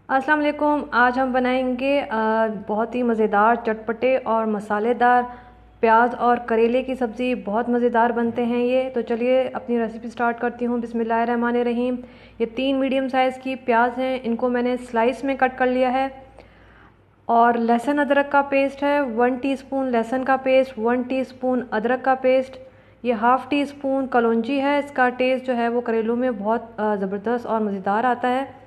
अस्सलाम वालेकुम। आज हम बनाएंगे बहुत ही मज़ेदार चटपटे और मसालेदार प्याज और करेले की सब्ज़ी। बहुत मज़ेदार बनते हैं ये। तो चलिए अपनी रेसिपी स्टार्ट करती हूँ। बिस्मिल्लाहिर्रहमानिर्रहीम। ये 3 मीडियम साइज़ की प्याज हैं, इनको मैंने स्लाइस में कट कर लिया है। और लहसुन अदरक का पेस्ट है, 1 टीस्पून लहसुन का पेस्ट, 1 टीस्पून अदरक का पेस्ट। ये हाफ़ टी स्पून कलौंजी है। इसका टेस्ट जो है वो करेलों में बहुत ज़बरदस्त और मज़ेदार आता है।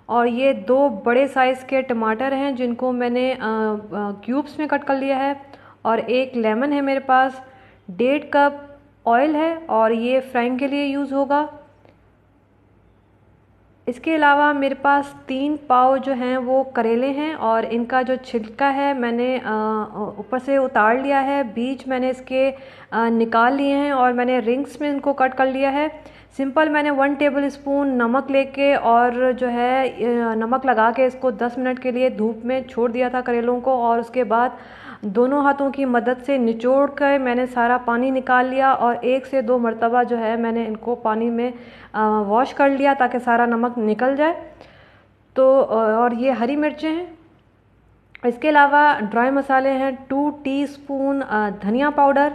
और ये 2 बड़े साइज़ के टमाटर हैं जिनको मैंने क्यूब्स में कट कर लिया है। और 1 लेमन है मेरे पास। 1.5 कप ऑयल है और ये फ्राइंग के लिए यूज़ होगा। इसके अलावा मेरे पास 3 पाव जो हैं वो करेले हैं और इनका जो छिलका है मैंने ऊपर से उतार लिया है। बीज मैंने इसके निकाल लिए हैं और मैंने रिंग्स में इनको कट कर लिया है। सिंपल मैंने 1 टेबल स्पून नमक लेके और जो है नमक लगा के इसको 10 मिनट के लिए धूप में छोड़ दिया था करेलों को। और उसके बाद दोनों हाथों की मदद से निचोड़ कर मैंने सारा पानी निकाल लिया और 1 से 2 मरतबा जो है मैंने इनको पानी में वॉश कर लिया ताकि सारा नमक निकल जाए। तो और ये हरी मिर्चें हैं। इसके अलावा ड्राई मसाले हैं। 2 टीस्पून धनिया पाउडर,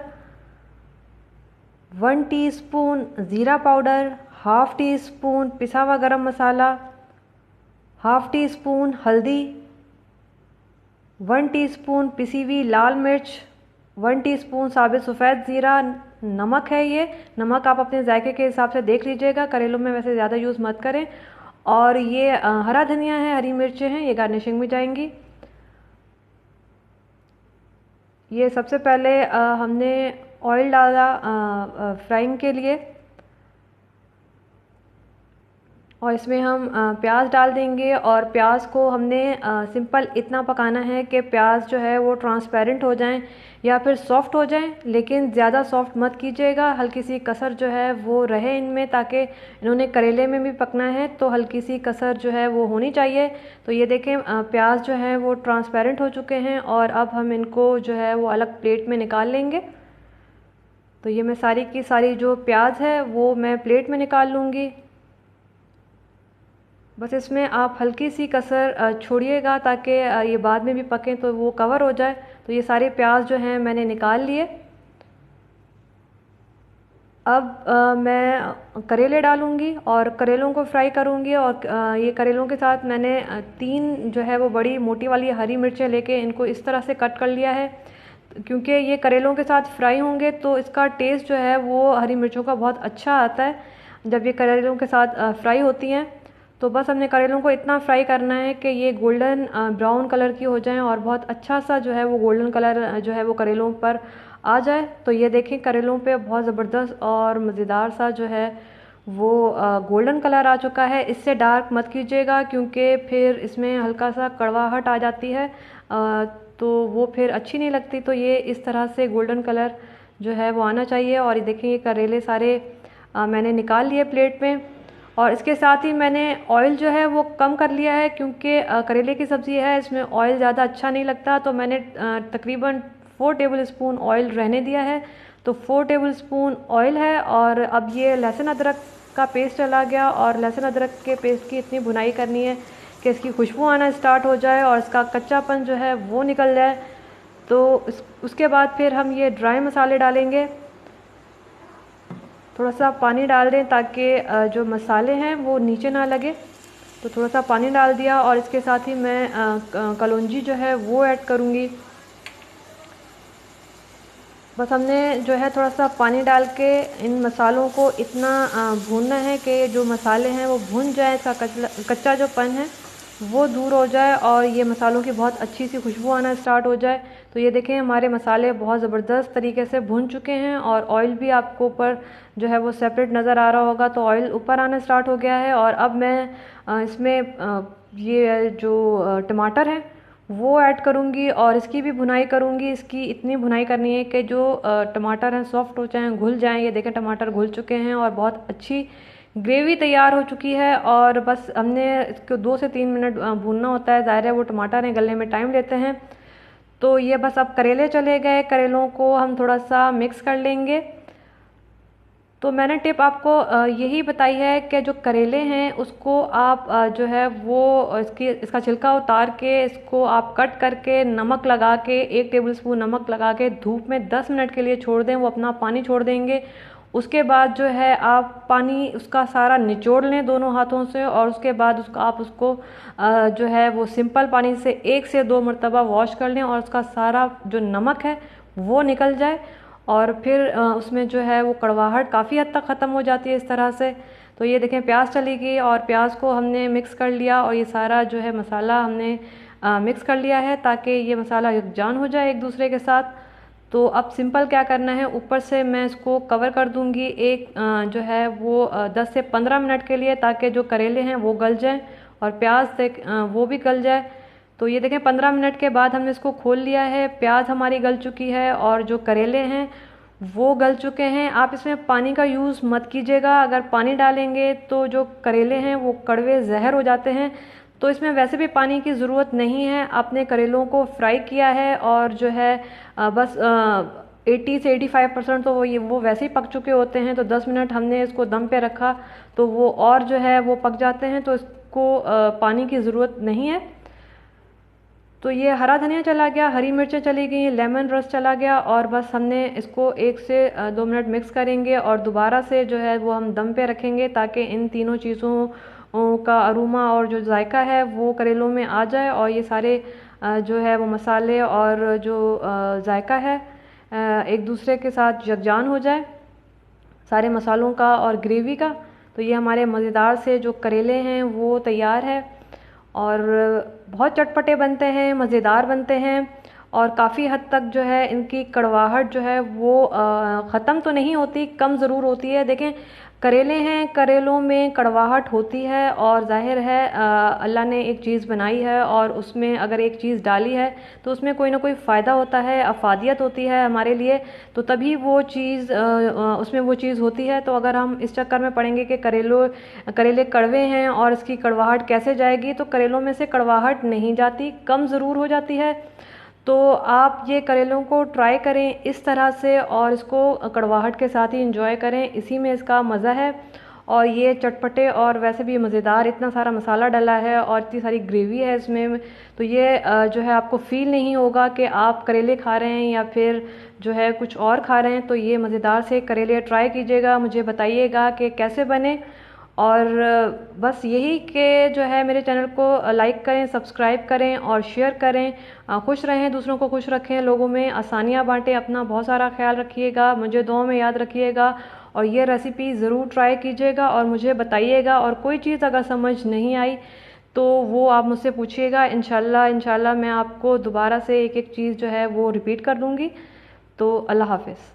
1 टीस्पून ज़ीरा पाउडर, हाफ़ टी स्पून पिसा हुआ गरम मसाला, हाफ़ टी स्पून हल्दी, 1 टीस्पून पिसी हुई लाल मिर्च, 1 टीस्पून साबित सफ़ेद ज़ीरा। नमक है ये। नमक आप अपने जायके के हिसाब से देख लीजिएगा, करेलों में वैसे ज़्यादा यूज़ मत करें। और ये हरा धनिया है, हरी मिर्चें हैं, ये गार्निशिंग में जाएंगी। ये सबसे पहले हमने ऑयल डाला फ्राइंग के लिए और इसमें हम प्याज डाल देंगे। और प्याज को हमने सिंपल इतना पकाना है कि प्याज जो है वो ट्रांसपेरेंट हो जाएं या फिर सॉफ्ट हो जाएं, लेकिन ज़्यादा सॉफ्ट मत कीजिएगा। हल्की सी कसर जो है वो रहे इनमें, ताकि इन्होंने करेले में भी पकना है तो हल्की सी कसर जो है वो होनी चाहिए। तो ये देखें प्याज जो है वो ट्रांसपेरेंट हो चुके हैं और अब हम इनको जो है वो अलग प्लेट में निकाल लेंगे। तो ये मैं सारी की सारी जो प्याज है वो मैं प्लेट में निकाल लूँगी। बस इसमें आप हल्की सी कसर छोड़िएगा ताकि ये बाद में भी पकें तो वो कवर हो जाए। तो ये सारे प्याज जो हैं मैंने निकाल लिए। अब मैं करेले डालूंगी और करेलों को फ्राई करूंगी। और ये करेलों के साथ मैंने 3 जो है वो बड़ी मोटी वाली हरी मिर्चें लेके इनको इस तरह से कट कर लिया है, क्योंकि ये करेलों के साथ फ्राई होंगे तो इसका टेस्ट जो है वो हरी मिर्चों का बहुत अच्छा आता है जब ये करेलों के साथ फ्राई होती हैं। तो बस हमने करेलों को इतना फ्राई करना है कि ये गोल्डन ब्राउन कलर की हो जाएं और बहुत अच्छा सा जो है वो गोल्डन कलर जो है वो करेलों पर आ जाए। तो ये देखें करेलों पे बहुत ज़बरदस्त और मज़ेदार सा जो है वो गोल्डन कलर आ चुका है। इससे डार्क मत कीजिएगा क्योंकि फिर इसमें हल्का सा कड़वाहट आ जाती है, तो वो फिर अच्छी नहीं लगती। तो ये इस तरह से गोल्डन कलर जो है वो आना चाहिए। और ये देखें ये करेले सारे मैंने निकाल लिए प्लेट में। और इसके साथ ही मैंने ऑयल जो है वो कम कर लिया है, क्योंकि करेले की सब्ज़ी है इसमें ऑयल ज़्यादा अच्छा नहीं लगता। तो मैंने तकरीबन 4 टेबल स्पून ऑयल रहने दिया है। तो 4 टेबल स्पून ऑयल है। और अब ये लहसुन अदरक का पेस्ट चला गया और लहसुन अदरक के पेस्ट की इतनी भुनाई करनी है कि इसकी खुशबू आना स्टार्ट हो जाए और इसका कच्चापन जो है वो निकल जाए। तो उसके बाद फिर हम ये ड्राई मसाले डालेंगे। थोड़ा सा पानी डाल दें ताकि जो मसाले हैं वो नीचे ना लगे। तो थोड़ा सा पानी डाल दिया और इसके साथ ही मैं कलौंजी जो है वो ऐड करूँगी। बस हमने जो है थोड़ा सा पानी डाल के इन मसालों को इतना भूनना है कि जो मसाले हैं वो भुन जाए, इसका कच्चा जो पन है वो दूर हो जाए और ये मसालों की बहुत अच्छी सी खुशबू आना स्टार्ट हो जाए। तो ये देखें हमारे मसाले बहुत ज़बरदस्त तरीके से भुन चुके हैं और ऑयल भी आपको ऊपर जो है वो सेपरेट नज़र आ रहा होगा। तो ऑयल ऊपर आना स्टार्ट हो गया है। और अब मैं इसमें ये जो टमाटर हैं वो ऐड करूँगी और इसकी भी भुनाई करूँगी। इसकी इतनी भुनाई करनी है कि जो टमाटर हैं सॉफ्ट हो जाएं, घुल जाएं। ये देखें टमाटर घुल चुके हैं और बहुत अच्छी ग्रेवी तैयार हो चुकी है। और बस हमने इसको 2 से 3 मिनट भूनना होता है। ज़ाहिर है वो टमाटर हैं, गलने में टाइम लेते हैं। तो ये बस अब करेले चले गए, करेलों को हम थोड़ा सा मिक्स कर लेंगे। तो मैंने टिप आपको यही बताई है कि जो करेले हैं उसको आप जो है वो इसका छिलका उतार के इसको आप कट करके नमक लगा के 1 टेबलस्पून नमक लगा के धूप में 10 मिनट के लिए छोड़ दें, वो अपना पानी छोड़ देंगे। उसके बाद जो है आप पानी उसका सारा निचोड़ लें दोनों हाथों से, और उसके बाद उसको जो है वो सिंपल पानी से 1 से 2 मरतबा वॉश कर लें और उसका सारा जो नमक है वो निकल जाए। और फिर उसमें जो है वो कड़वाहट काफ़ी हद तक ख़त्म हो जाती है इस तरह से। तो ये देखें प्याज चली गई और प्याज को हमने मिक्स कर लिया और ये सारा जो है मसाला हमने मिक्स कर लिया है ताकि ये मसाला यकजान हो जाए एक दूसरे के साथ। तो अब सिंपल क्या करना है, ऊपर से मैं इसको कवर कर दूंगी एक जो है वो 10 से 15 मिनट के लिए, ताकि जो करेले हैं वो गल जाएं और प्याज से वो भी गल जाए। तो ये देखें 15 मिनट के बाद हमने इसको खोल लिया है, प्याज हमारी गल चुकी है और जो करेले हैं वो गल चुके हैं। आप इसमें पानी का यूज़ मत कीजिएगा, अगर पानी डालेंगे तो जो करेले हैं वो कड़वे जहर हो जाते हैं। तो इसमें वैसे भी पानी की ज़रूरत नहीं है। आपने करेलों को फ्राई किया है और जो है बस 80 से 85% तो वो वैसे ही पक चुके होते हैं। तो 10 मिनट हमने इसको दम पे रखा तो वो और जो है वो पक जाते हैं, तो इसको पानी की ज़रूरत नहीं है। तो ये हरा धनिया चला गया, हरी मिर्चें चली गई, लेमन रस चला गया और बस हमने इसको 1 से 2 मिनट मिक्स करेंगे और दोबारा से जो है वो हम दम पे रखेंगे ताकि इन तीनों चीज़ों का अरोमा और जो जायका है वो करेलों में आ जाए और ये सारे जो है वो मसाले और जो जायका है एक दूसरे के साथ यकजान हो जाए, सारे मसालों का और ग्रेवी का। तो ये हमारे मज़ेदार से जो करेले हैं वो तैयार है और बहुत चटपटे बनते हैं, मज़ेदार बनते हैं और काफ़ी हद तक जो है इनकी कड़वाहट जो है वो ख़त्म तो नहीं होती, कम ज़रूर होती है। देखें करेले हैं, करेलों में कड़वाहट होती है और जाहिर है अल्लाह ने एक चीज़ बनाई है और उसमें अगर एक चीज़ डाली है तो उसमें कोई ना कोई फ़ायदा होता है, अफादियत होती है हमारे लिए, तो तभी वो चीज़ उसमें वो चीज़ होती है। तो अगर हम इस चक्कर में पड़ेंगे कि करेले कड़वे हैं और इसकी कड़वाहट कैसे जाएगी, तो करेलों में से कड़वाहट नहीं जाती, कम ज़रूर हो जाती है। तो आप ये करेलों को ट्राई करें इस तरह से और इसको कड़वाहट के साथ ही इंजॉय करें, इसी में इसका मज़ा है। और ये चटपटे और वैसे भी मज़ेदार, इतना सारा मसाला डला है और इतनी सारी ग्रेवी है इसमें, तो ये जो है आपको फ़ील नहीं होगा कि आप करेले खा रहे हैं या फिर जो है कुछ और खा रहे हैं। तो ये मज़ेदार से करेले ट्राई कीजिएगा, मुझे बताइएगा कि कैसे बने। और बस यही कि जो है मेरे चैनल को लाइक करें, सब्सक्राइब करें और शेयर करें। खुश रहें, दूसरों को खुश रखें, लोगों में आसानियाँ बांटें, अपना बहुत सारा ख्याल रखिएगा, मुझे दुआ में याद रखिएगा और ये रेसिपी ज़रूर ट्राई कीजिएगा और मुझे बताइएगा। और कोई चीज़ अगर समझ नहीं आई तो वो आप मुझसे पूछिएगा, इंशाल्लाह मैं आपको दोबारा से एक एक चीज़ जो है वो रिपीट कर दूँगी। तो अल्लाह हाफ़िज़।